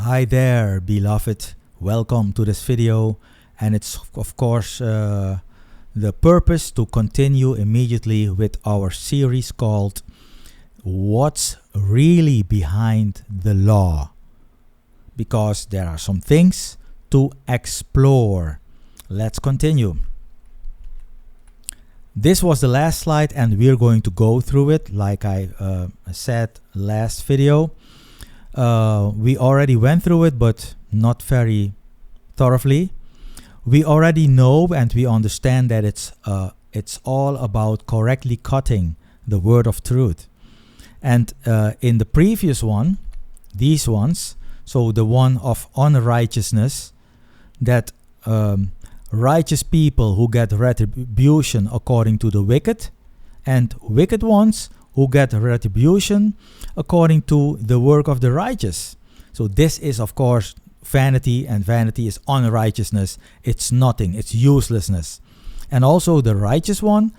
Hi there, beloved. Welcome to this video, and it's of course the purpose to continue immediately with our series called What's Really Behind the Law? Because there are some things to explore. Let's continue. This was the last slide and we're going to go through it like I said last video. We already went through it, but not very thoroughly. We already know and we understand that it's all about correctly cutting the word of truth. And in the previous one, these ones, so the one of unrighteousness, that righteous people who get retribution according to the wicked, and wicked ones who get retribution according to the work of the righteous. So this is of course vanity, and vanity is unrighteousness. It's nothing, it's uselessness. And also the righteous one,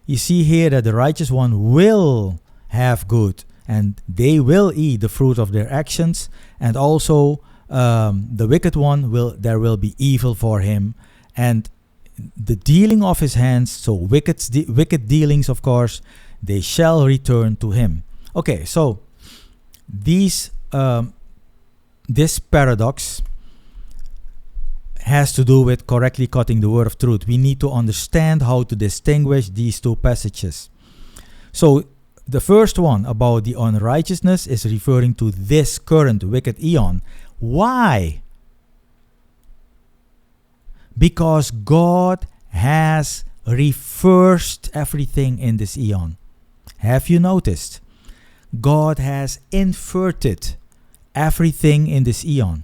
you see here that the righteous one will have good, and they will eat the fruit of their actions. And also the wicked one, there will be evil for him, and the dealing of his hands, so wicked dealings of course, they shall return to him. Okay, so this paradox has to do with correctly cutting the word of truth. We need to understand how to distinguish these two passages. So the first one about the unrighteousness is referring to this current wicked eon. Why? Because God has reversed everything in this eon. Have you noticed? God has inverted everything in this eon.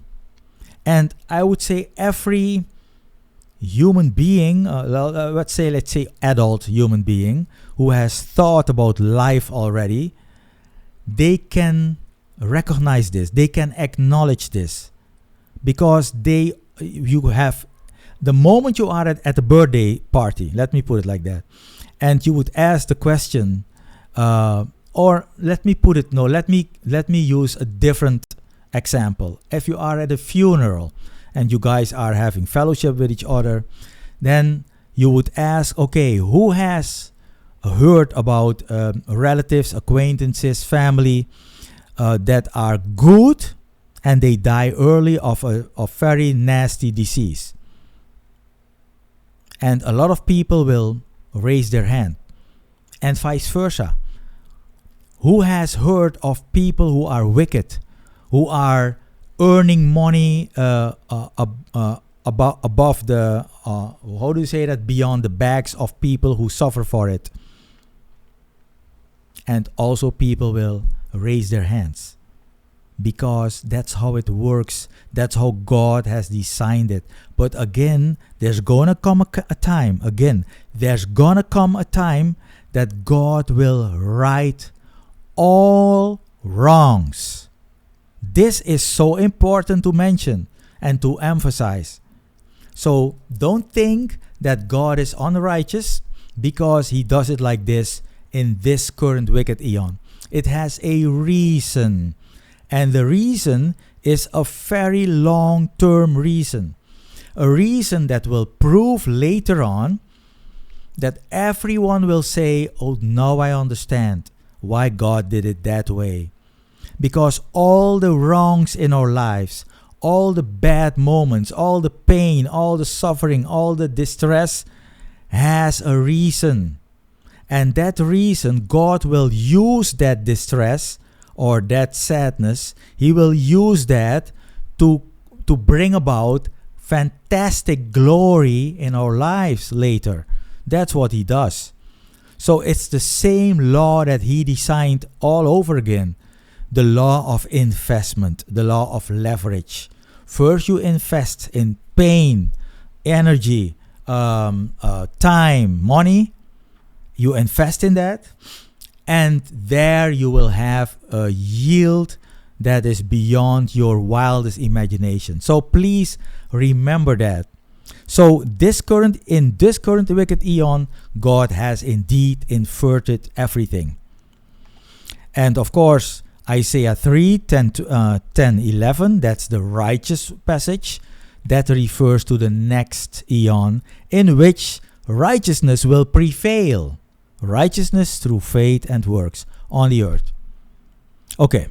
And I would say every human being, let's say adult human being who has thought about life already, they can recognize this, they can acknowledge this, because you have, the moment you are at a birthday party, let me put it like that, and you would ask the question, or let me use a different example. If you are at a funeral and you guys are having fellowship with each other, then you would ask, okay, who has heard about relatives, acquaintances, family that are good and they die early of a very nasty disease? And a lot of people will raise their hand, and vice versa. Who has heard of people who are wicked, who are earning money above the, how do you say that, beyond the backs of people who suffer for it? And also people will raise their hands, because that's how it works. That's how God has designed it. But again, there's gonna come a time that God will right all wrongs. This is so important to mention and to emphasize. So don't think that God is unrighteous because he does it like this in this current wicked eon. It has a reason. And the reason is a very long-term reason. A reason that will prove later on that everyone will say, oh, now I understand why God did it that way. Because all the wrongs in our lives, all the bad moments, all the pain, all the suffering, all the distress has a reason. And that reason, God will use that distress or that sadness, he will use that to bring about fantastic glory in our lives later. That's what he does. So it's the same law that he designed all over again. The law of investment, the law of leverage. First you invest in pain, energy, time, money. You invest in that, and there you will have a yield that is beyond your wildest imagination. So please remember that. So in this current wicked eon, God has indeed inverted everything. And of course, Isaiah 3, 10, 11, that's the righteous passage. That refers to the next eon in which righteousness will prevail. Righteousness through faith and works on the earth. Okay.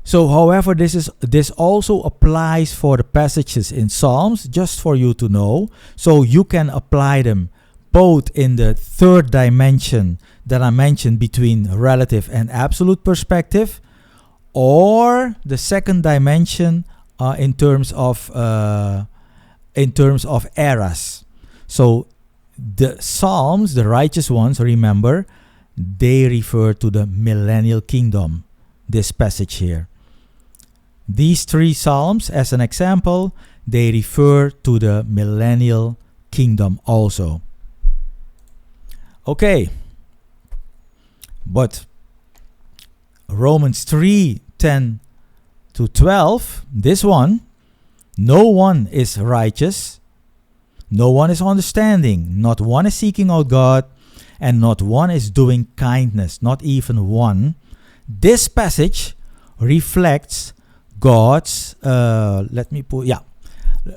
So, however, this also applies for the passages in Psalms, just for you to know. So you can apply them both in the third dimension that I mentioned between relative and absolute perspective, or the second dimension in terms of eras. So the Psalms, the righteous ones, remember, they refer to the millennial kingdom. This passage here. These three Psalms, as an example, they refer to the millennial kingdom also. Okay. But Romans 3, 10 to 12, this one, no one is righteous, no one is understanding, not one is seeking out God, and not one is doing kindness, not even one. This passage reflects God's,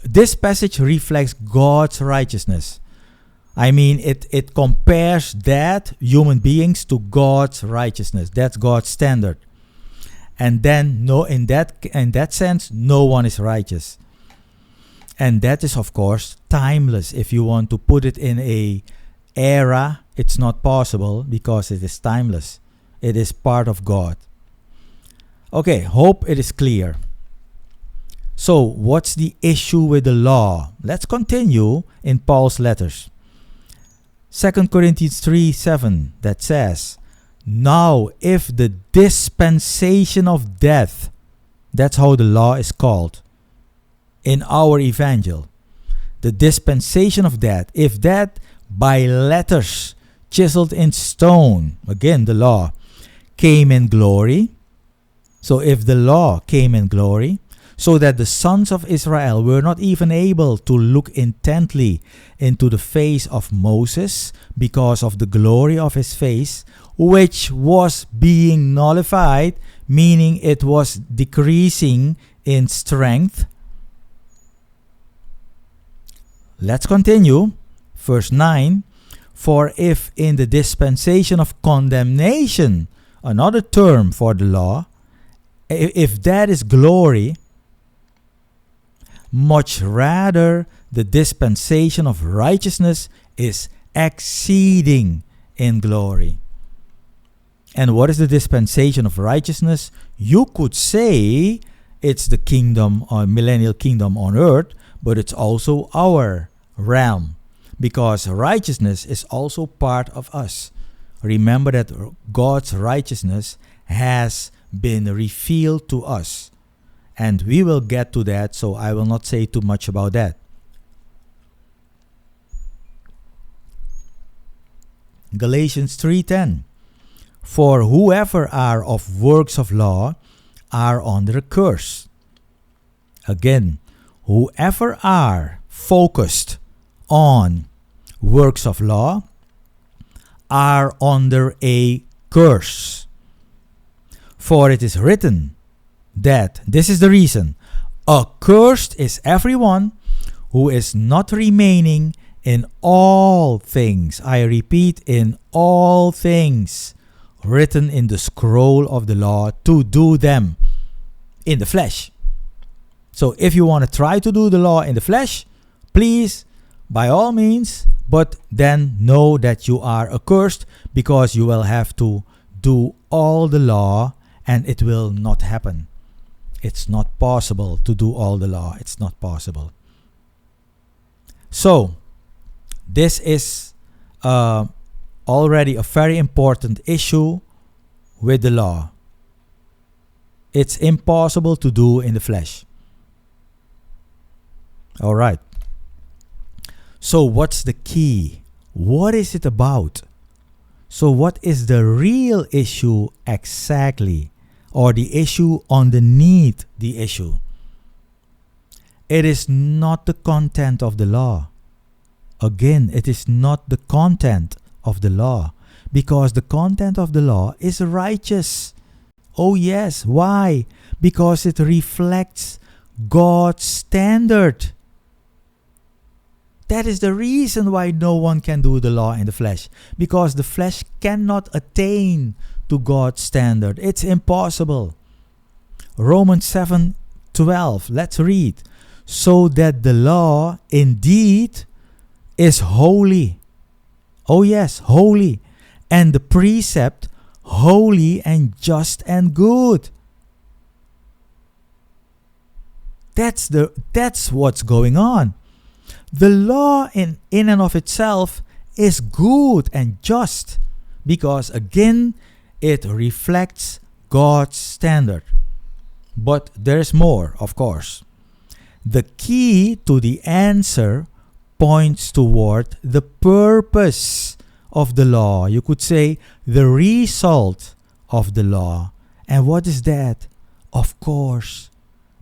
this passage reflects God's righteousness. I mean, it compares that human beings to God's righteousness. That's God's standard. And then, in that sense, no one is righteous. And that is, of course, timeless. If you want to put it in a era, it's not possible because it is timeless. It is part of God. Okay, hope it is clear. So, what's the issue with the law? Let's continue in Paul's letters. 2 Corinthians 3:7, that says, now if the dispensation of death, that's how the law is called in our evangel, the dispensation of death, if that by letters chiseled in stone, again the law, came in glory, so if the law came in glory, so that the sons of Israel were not even able to look intently into the face of Moses because of the glory of his face, which was being nullified, meaning it was decreasing in strength. Let's continue. Verse 9, for if in the dispensation of condemnation, another term for the law, if that is glory, much rather the dispensation of righteousness is exceeding in glory. And what is the dispensation of righteousness? You could say it's the kingdom or millennial kingdom on earth, but it's also our realm, because righteousness is also part of us. Remember that God's righteousness has been revealed to us. And we will get to that, so I will not say too much about that. Galatians 3:10. For whoever are of works of law are under a curse. Again, whoever are focused on works of law are under a curse. For it is written that, this is the reason, accursed is everyone who is not remaining in all things, I repeat, in all things written in the scroll of the law to do them in the flesh. So if you want to try to do the law in the flesh, please, by all means, but then know that you are accursed, because you will have to do all the law and it will not happen. It's not possible to do all the law. It's not possible. So, this is already a very important issue with the law. It's impossible to do in the flesh. All right. So what's the key? What is it about? So what is the real issue exactly? Or the issue underneath the issue? It is not the content of the law. Again, it is not the content of the law, because the content of the law is righteous. Oh yes. Why? Because it reflects God's standard. That is the reason why no one can do the law in the flesh. Because the flesh cannot attain to God's standard. It's impossible. Romans 7:12. Let's read. So that the law indeed is holy. Oh yes, holy. And the precept holy and just and good. That's what's going on. The law in and of itself is good and just because again it reflects God's standard. But there's more, of course. The key to the answer points toward the purpose of the law. You could say the result of the law. And what is that? Of course,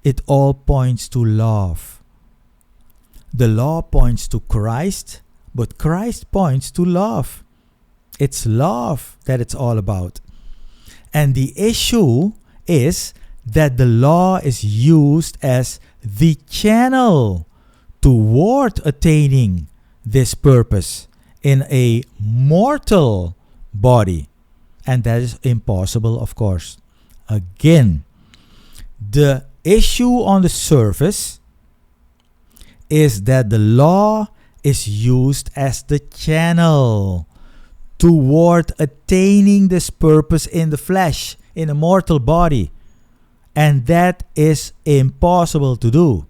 it all points to love. The law points to Christ, but Christ points to love. It's love that it's all about. And the issue is that the law is used as the channel toward attaining this purpose in a mortal body. And that is impossible, of course. Again, the issue on the surface is that the law is used as the channel toward attaining this purpose in the flesh, in a mortal body. And that is impossible to do.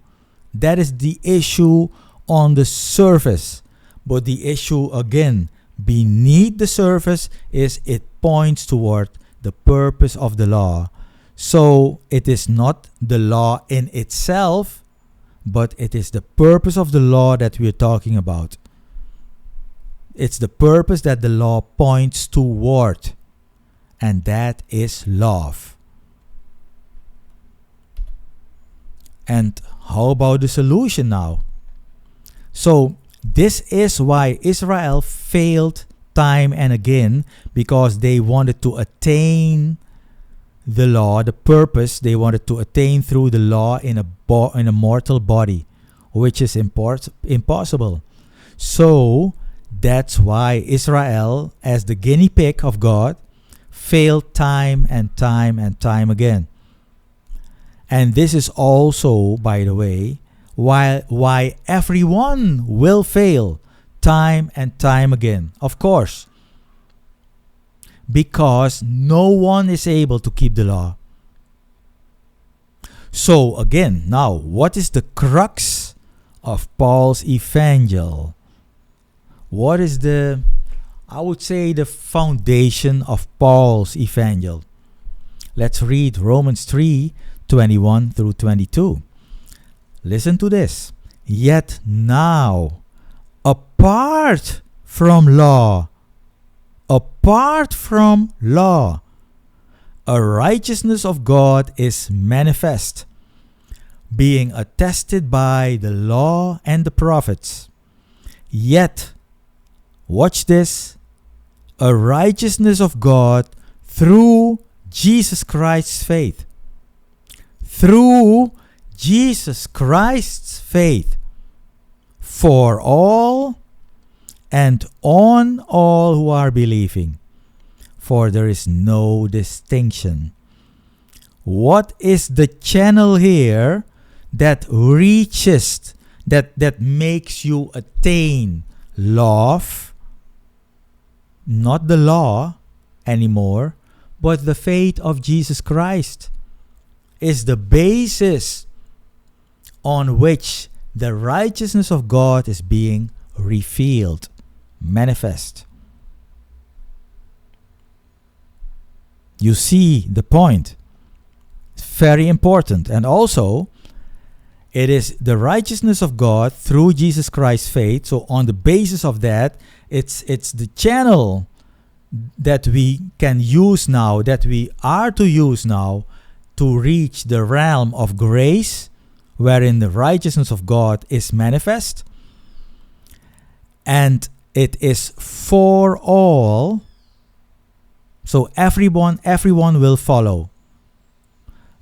That is the issue on the surface. But the issue, again, beneath the surface is it points toward the purpose of the law. So it is not the law in itself, but it is the purpose of the law that we are talking about. It's the purpose that the law points toward, and that is love. And how about the solution now? So this is why Israel failed time and again, because they wanted to attain the law, the purpose they wanted to attain through the law in a mortal body, which is impossible. So that's why Israel, as the guinea pig of God, failed time and time and time again. And this is also, by the way, why everyone will fail time and time again. Of course, because no one is able to keep the law. So again, now, what is the crux of Paul's evangel? What is I would say, the foundation of Paul's evangel? Let's read Romans 3:21 through 22. Listen to this. Yet now, apart from law, a righteousness of God is manifest, being attested by the law and the prophets. Yet, watch this, a righteousness of God through Jesus Christ's faith. Through Jesus Christ's faith, for all and on all who are believing, for there is no distinction. What is the channel here that reaches, that makes you attain love? Not the law anymore, but the faith of Jesus Christ is the basis on which the righteousness of God is being revealed, manifest. You see the point. It's very important. And also, it is the righteousness of God through Jesus Christ's faith. So on the basis of that, it's the channel that we can use now, that we are to use now, to reach the realm of grace, wherein the righteousness of God is manifest. And it is for all. So everyone will follow.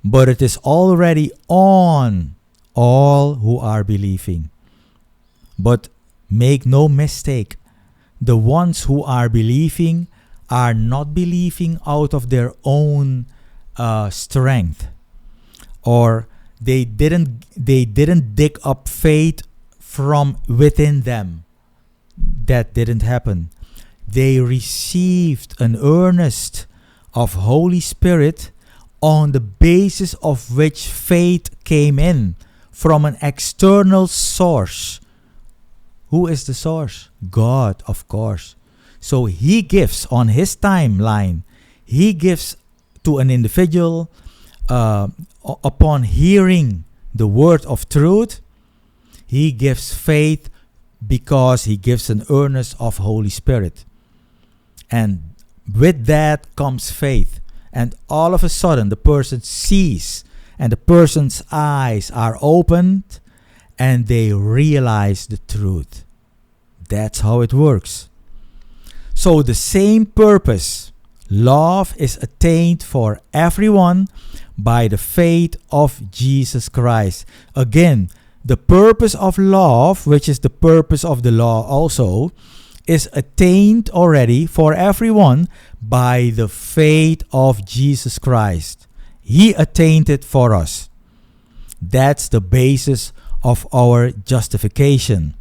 but it is already on all who are believing. But make no mistake, the ones who are believing are not believing out of their own strength, or they didn't dig up faith from within them. That didn't happen. They received an earnest of Holy Spirit on the basis of which faith came in from an external source. Who is the source? God, of course. So He gives on His timeline. He gives to an individual upon hearing the word of truth. He gives faith because He gives an earnest of Holy Spirit. And with that comes faith. And all of a sudden the person sees, and the person's eyes are opened, and they realize the truth. That's how it works. So the same purpose, love, is attained for everyone by the faith of Jesus Christ. Again, the purpose of love, which is the purpose of the law also, is attained already for everyone by the faith of Jesus Christ. He attained it for us. That's the basis of our justification.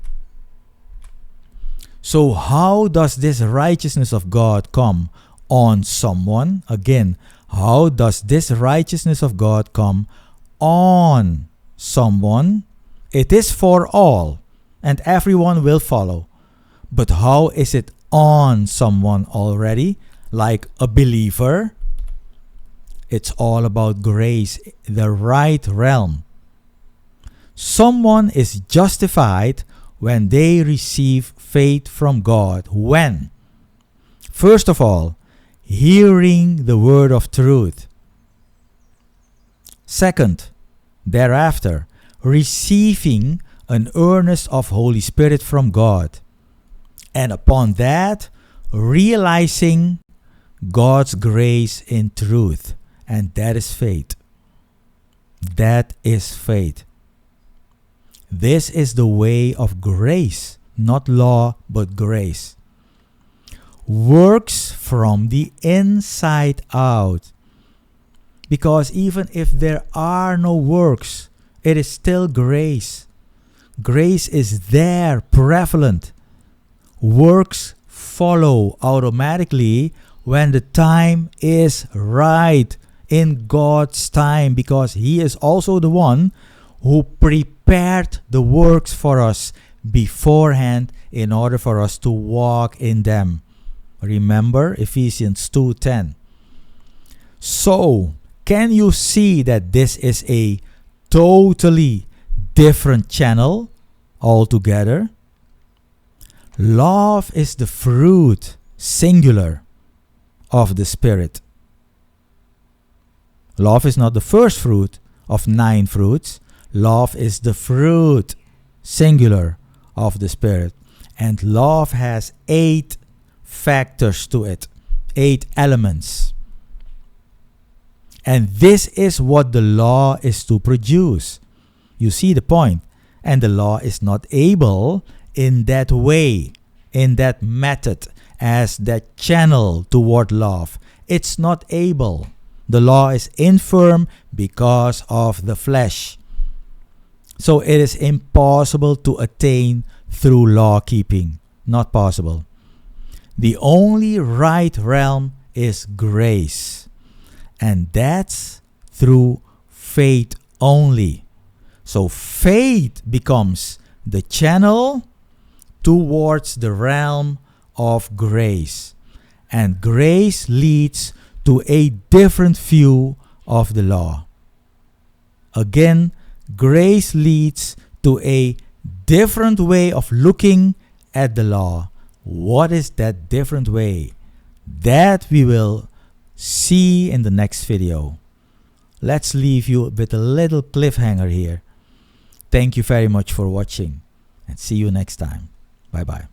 So how does this righteousness of God come on someone? Again, how does this righteousness of God come on someone? It is for all, and everyone will follow. But how is it on someone already? Like a believer? It's all about grace, the right realm. Someone is justified when they receive faith from God. When? First of all, hearing the word of truth. Second, thereafter, receiving an earnest of Holy Spirit from God. And upon that, realizing God's grace in truth. And that is faith. That is faith. This is the way of grace, not law, but grace. Works from the inside out. Because even if there are no works, it is still grace. Grace is there, prevalent. Works follow automatically when the time is right, in God's time, because He is also the one who prepared the works for us beforehand in order for us to walk in them. Remember Ephesians 2:10. So, can you see that this is a totally different channel altogether? Love is the fruit, singular, of the Spirit. Love is not the first fruit of 9 fruits. Love is the fruit, singular, of the Spirit. And love has 8 factors to it, 8 elements. And this is what the law is to produce. You see the point. And the law is not able in that way, in that method, as that channel toward love. It's not able. The law is infirm because of the flesh. So it is impossible to attain through law keeping. Not possible. The only right realm is grace. And that's through faith only. So faith becomes the channel towards the realm of grace. And grace leads to a different view of the law. Again, grace leads to a different way of looking at the law. What is that different way? That we will see in the next video. Let's leave you with a little cliffhanger here. Thank you very much for watching, and see you next time. Bye bye.